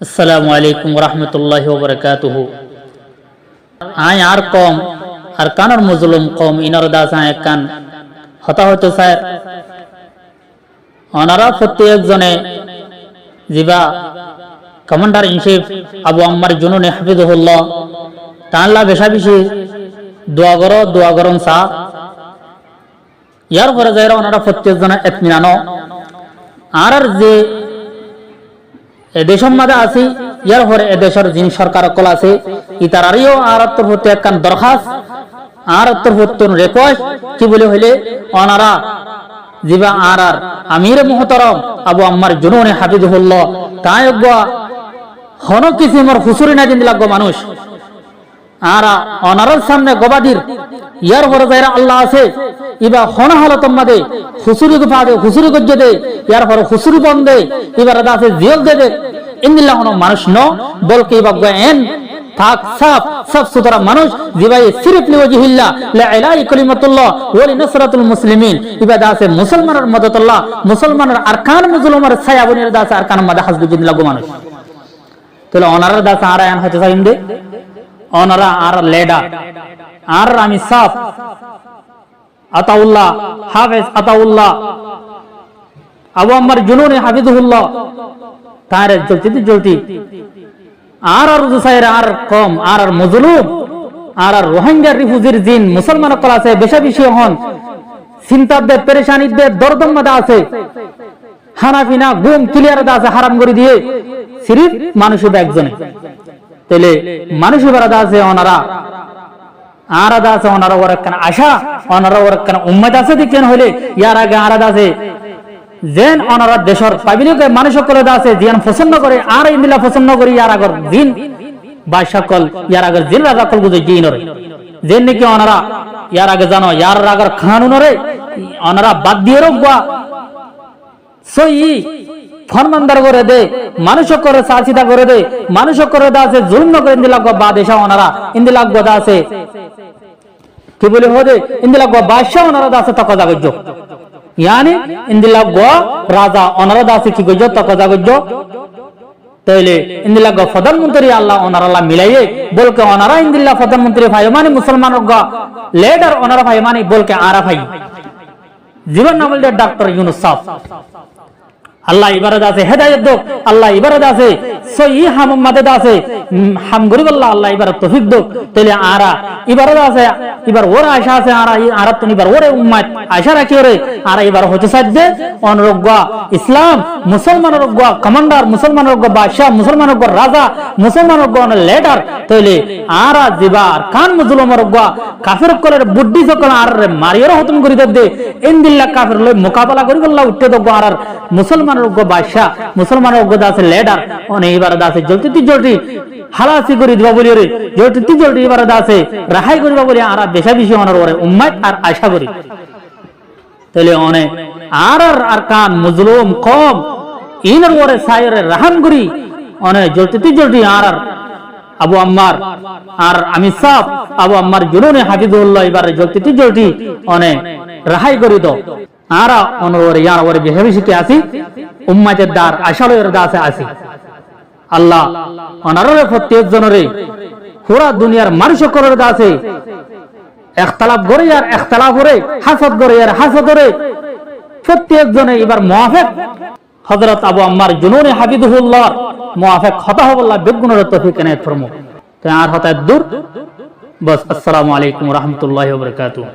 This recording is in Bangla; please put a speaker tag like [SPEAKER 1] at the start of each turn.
[SPEAKER 1] আসসালামু আলাইকুম রহমতুল্লাহি ওয়া বারাকাতুহু। আয় আর কম আর কানর মজলুম কম ইনার দাস আয় কান হতাহত স্যার অনারা প্রত্যেক জনে জিবা কমান্ডার ইন চিফ আবু আম্মার জুনুনে হাফিজুহুল্লাহ তাআলা বেশা বেশি দোয়া করুন সা ইয়ার পরে যারা ওনারা প্রত্যেক জনে ইতমিনানো আর যে এদেশের মাঝে আছি ইয়ার পরে এদেশের যিনি সরকার কল আছে ইতারারিও আর প্রতি একখান দরখাস্ত আর প্রত্যেক রিকোয়েস্ট কি বলে হইলে ওনারা জিবা আর আমির মুহতারাম আবু আম্মার জুনুনে হাফিজুহুল্লাহ তাই হন কিসিমর হুসুরি না দিন লাগো মানুষ আর অনারার সামনে গবাদির ইয়ার পরে যারা আল্লাহ আছে ইবা হন হালত মাদে হুসুরি গুফাদে হুসুরি গজ্জে দে ইয়ার পরে হুসুরি বন্ধে এবার আছে জেল দে দে ইন্দিল্লাহ হন মানুষ ন বলকে ইবা গোয়েন থাক সব সুতরা মানুষ জিবাই সিরিফ লিওয়াজিহিল্লাহ লা ইলাহা কালিমাতুল্লাহ ওয়া লিনাসরাতুল মুসলিমিন ইবা আছে মুসলমানের মদদুল্লাহ মুসলমানের আরকান মুজলুমার ছায়া বনির দাস আরকান মাদে হাসবু জিন লাগো মানুষ তাহলে অনারার দাস আর আয়ান হতে চাইম দে অনারা আর লেডা আর আমি সাফ আতাউল্লাহ হাফেজ আতাউল্লাহ আবু আম্মার জুনুনে হাফিজুহুল্লাহ তার জলতি আর রুসাইর আর কম আর মজলুম আর রোহিঙ্গা রিফিউজির জিন মুসলমান কল আছে বেশা বেশি হন চিন্তাদের পেরেশানিদের দরদম মাদা আছে হানাফিনা গুম ক্লিয়ার আছে হারাম করে দিয়ে সিরিফ মানুষের একজনে তাহলে মানুষের বারাদা আছে ওনারা আরাদা আছে ওনারা ওর একখান আশা ওনারা ওর একখান উম্মত আছে দেখেন হইলে ইয়ার আগে আরাদা আছে যেন ওনারা দেশের পাবলিকে মানুষ করে আছে জিয়ান পছন্দ করে আর ইন্দিলা পছন্দ করি ইয়ার আগর জিন বা সকল ইয়ার আগর জিন রাজা কল বুঝে জিনরে যেন নাকি ওনারা ইয়ার আগে জানো ইয়ার আগর কানুনরে ওনারা বাদ দিয়ে রোগবা সই ফরমানদার করে দে মানুষ করে সাচিতা করে দে মানুষ করে দা আছে জুলম করে ইন্দিলাগ বাদশা ওনারা ইন্দিলাগ দা আছে কি বলে হদে ইন্দিলাগ বাদশা ওনারা দা আছে তকজা গজ্জ ইয়ানি ইন্দিলাগ রাজা ওনারা দা আছে কি গজ্জ তকজা গজ্জ তাইলে ইন্দিলাগ প্রধানমন্ত্রী আল্লাহ ওনারা আল্লাহ মিলাইয়ে বলকে ওনারা ইন্দিল্লাহ প্রধানমন্ত্রী ভাই মানে মুসলমানর লিডার ওনারা ভাই মানে বলকে আরা ভাই জীবন নামল ডক্টর ইউনুস সাহেব আল্লাহ ইবারত আছে হেদায়েত দো আল্লাহ ইবারত আছে সহি হামমাদে আছে হাম গরিব আল্লাহ ইবারত তৌফিক দো তাহলে আরা ইবারত আছে এবার ওর আশা আছে আরা তো এবার ওরে উম্মত আশা রাখি ওরে আরা এবার হতে সাজে অনরজ্ঞ ইসলাম মুসলমানের রজ্ঞ কমান্ডার মুসলমানের রজ্ঞ বাদশা মুসলমানের রজ্ঞ রাজা মুসলমানের রজ্ঞ লিডার তাহলে আরা জিবার কান মুজলুমের রজ্ঞ কাফির কলের বুদ্ধি সকল আর মারিয়র হতম করি দে ইনদিল্লাহ কাফির লই মোকাবেলা করি আল্লাহ উঠতে দো আর মুসলমান বাদশা মুসলমানের আছে লিডার অনেক এবার আছে জলতি হালাসি করে দিবা বলি রে জলতি এবার আছে রাহাই করিবা বলি আর বেশা বেশি অনার ওরে উম্মত আর আশা করি তাহলে অনেক আর কান মজলুম কম ইনর ওরে সায়রে রাহাম করি অনেক জলতি আর আবু আম্মার আর আমি সাফ আবু আম্মার জুনুনে হাফিজুল্লাহ এবার জলতি অনেক রাহাই করি তো আরা অনর ইয়ার ওরে বেশি কি আসি উম্মতের দার আশালের দাসে আসি আল্লাহ অনারের প্রত্যেক জনরে পুরা দুনিয়ার মানুষ করার দাসে ইখতিলাফ করে আর ইখতিলাফ করে হাসদ করে আর হাসদ করে প্রত্যেক জনে এবার মুআফিক হযরত আবু আম্মার জুনুনে হাফিজুল্লাহ মুআফিক হতা হবল্লাহ বেগুনের তৌফিক এনায়েত ফরমু তো আর হতা দূর বাস। আসসালামু আলাইকুম ওয়া রাহমাতুল্লাহি ওয়া বারাকাতুহু।